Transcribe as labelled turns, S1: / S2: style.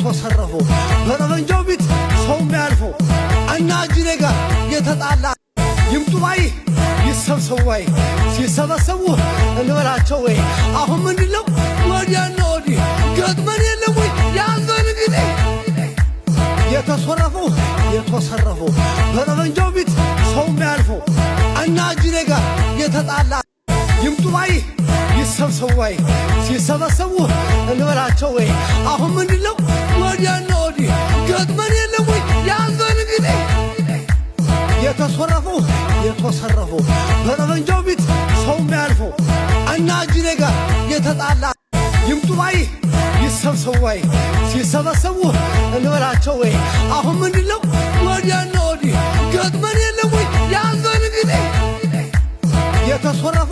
S1: የተሰረፉ በረንጆው ቢት ሰው የሚያልፈው እና ጅሬ ጋር የተጣላ ይምጡ ባይ ይሰብሰቡ ባይ ሲሰበሰቡ እንበላቸው ወይ አሁን ምንድነው ወዲያና ወዲህ ገጥመን የለም ወይ ያንዘን እንግዲህ የተሰረፉ የተሰረፉ በረንጆው ቢት ሰው የሚያልፈው እና ጅሬ ጋር የተጣላ ይምጡ ባይ ይሰብሰቡ ባይ ሲሰበሰቡ እንበላቸው ወይ አሁን ምንድነው ወዲያና ወዲህ ገጥመን የለም ወይ ያንዘን እንግዲህ የተሰረፉ የተሰረፉ በረንጆው ቢት ሰው የሚያልፈው እና ጅሬ ጋር የተጣላ ይምጡ ባይ ይሰብሰቡ ባይ ሲሰበሰቡ እንበላቸው ወይ አሁን ምንድነው ወዲያና ወዲህ ገጥመን የለም ወይ ያንዘን እንግዲህ የተሰረፉ